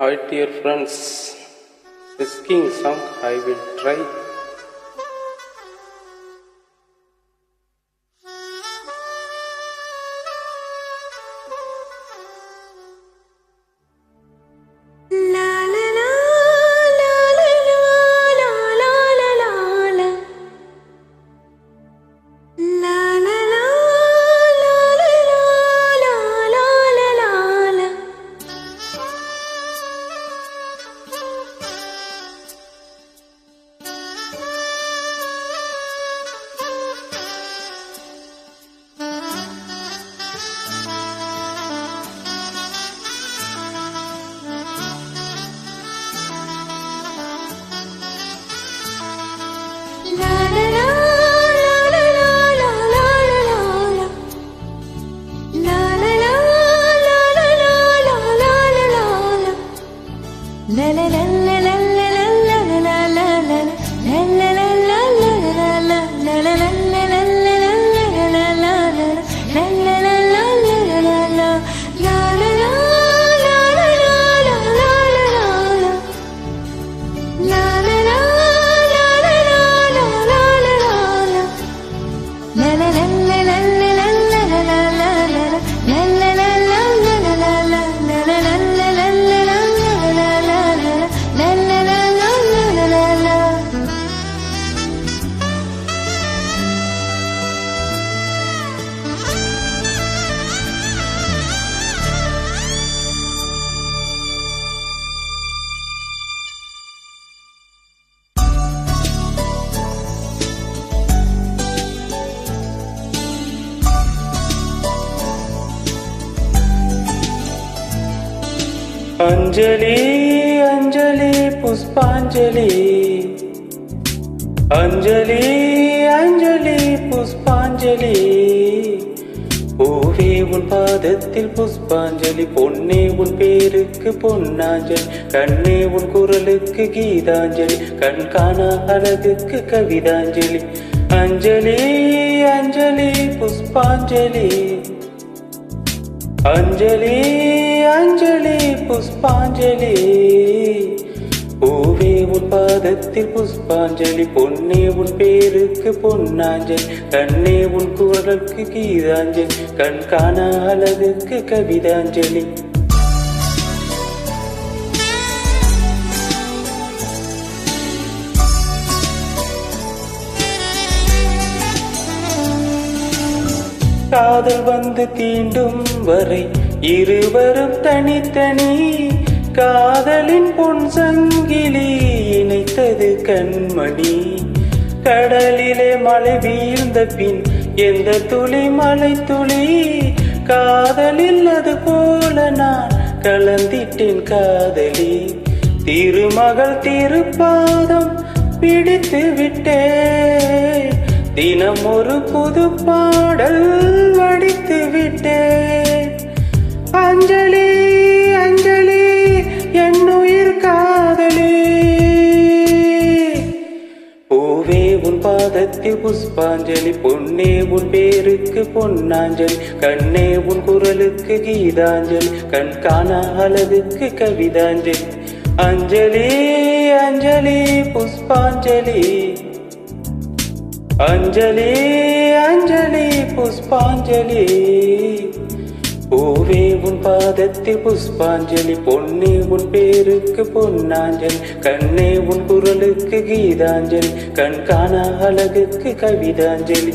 Hi dear friends, risking song I will try. Anjali Anjali पुष्पांजलि अंजलि अंजलि पुष्पांजलि பூவே உன் பாதத்தில் புஷ்பாஞ்சலி பொன்னே உன் பேருக்கு பொன்னாஞ்சலி கண்ணே உன் குரலுக்கு கீதாஞ்சலி கண் காணா அழகுக்கு கவிதாஞ்சலி அஞ்சலி அஞ்சலி புஷ்பாஞ்சலி अंजलि अंजलि पुष्पांजलि பூவே உன் பாதத்தில் புஷ்பாஞ்சலி பொன்னே உன் பேருக்கு பொன்னாஞ்சலி கண்ணே உன் குரலுக்கு கீதாஞ்சலி கண் காணா அழகுக்கு கவிதாஞ்சலி காதல் வந்து தீண்டும் வரை இருவரும் தனித்தனி காதலின் பொன் சங்கிலி இணைத்தது கண்மணி கடலிலே மழை வீழ்ந்த பின் எந்த துளி மழை துளி காதலில் அது போல நான் கலந்திட்டேன் காதலி திருமகள் திருப்பாதம் பிடித்து விட்டேன் தினம் ஒரு புது பாடல் வடித்து விட்டேன் அஞ்சலி அஞ்சலி என் உயிர் காதலி பூவே உன் பாதத்தில் புஷ்பாஞ்சலி பொன்னே உன் பேருக்கு பொன்னாஞ்சலி கண்ணே உன் குரலுக்கு கீதாஞ்சலி கண் காணா அழகுக்கு கவிதாஞ்சலி அஞ்சலி அஞ்சலி புஷ்பாஞ்சலி अंजलि अंजलि पुष्पांजलि பூவே உன் பாதத்தில் புஷ்பாஞ்சலி பொன்னே உன் பேருக்கு பொன்னாஞ்சலி கண்ணே உன் குரலுக்கு கீதாஞ்சலி கண் காணா அழகுக்கு கவிதாஞ்சலி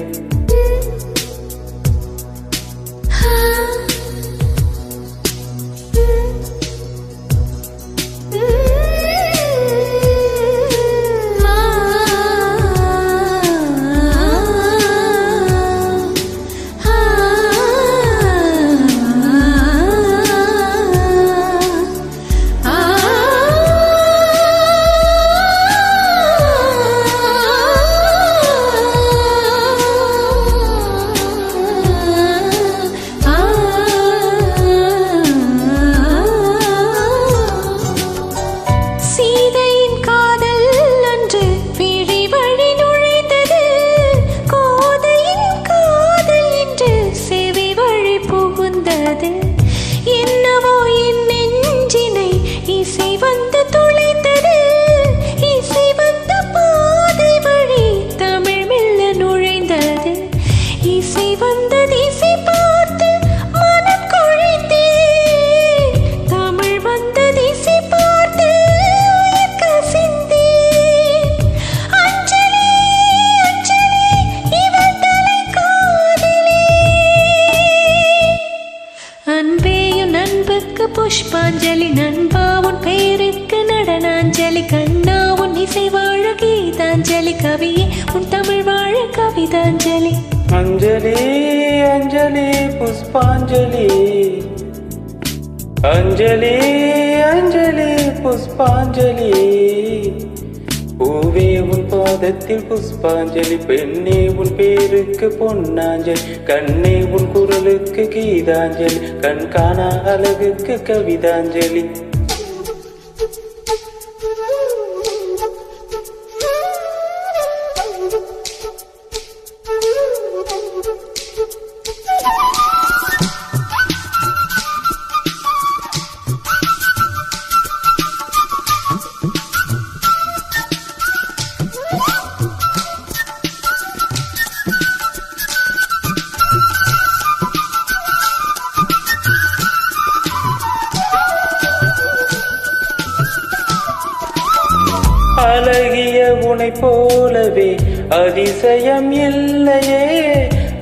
நண்பா உன் பெயருக்கு நடனாஞ்சலி, கண்ணா உன் இசை வாழ கீதாஞ்சலி, கவியே உன் தமிழ் வாழ கவிதாஞ்சலி. அஞ்சலி அஞ்சலி புஷ்பாஞ்சலி, அஞ்சலி அஞ்சலி புஷ்பாஞ்சலி. பூவே உன் பாதத்தில் புஷ்பாஞ்சலி, பெண்ணே உன் பேருக்கு பொன்னாஞ்சலி, கண்ணே உன் குரலுக்கு கீதாஞ்சலி, கண் காணா அழகுக்கு கவிதாஞ்சலி. அழகிய உனை போலவே அதிசயம் இல்லையே,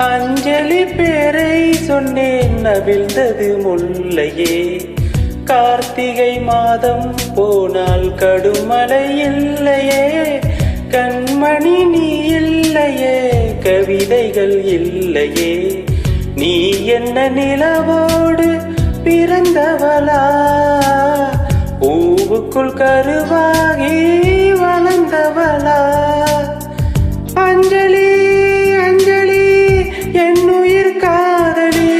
அஞ்சலி பேரை சொன்னேன் நவிழ்ந்தது முல்லையே. கார்த்திகை மாதம் போனால் கடுமழை இல்லையே, கண்மணி நீ இல்லையே கவிதைகள் இல்லையே. நீ என்ன நிலவோடு பிறந்தவளா, பூவுக்குள் கருவாகி வளர்ந்தவளா. அஞ்சலி அஞ்சலி என்னுயிர் காதலி,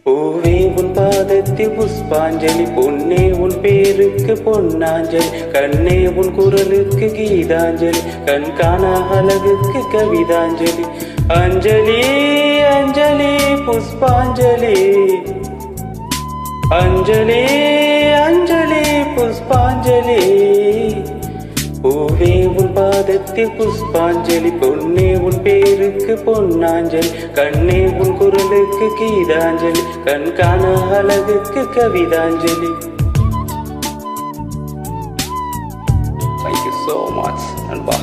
பூவே உன் பாதத்தில் புஷ்பாஞ்சலி, பொன்னே உன் பேருக்கு பொன்னாஞ்சலி, கண்ணே உன் குரலுக்கு கீதாஞ்சலி, கண் காணா அழகுக்கு கவிதாஞ்சலி. அஞ்சலி அஞ்சலி புஷ்பாஞ்சலி, அஞ்சலி அஞ்சலி புஷ்பாஞ்சலி. பூவே உன் பாதத்தில் புஷ்பாஞ்சலி, பொன்னே உன் பேருக்கு பொன்னாஞ்சலி, கண்ணே உன் குரலுக்கு கீதாஞ்சலி, கண் காணா அழகுக்கு கவிதாஞ்சலி. Thank you so much, நண்பா.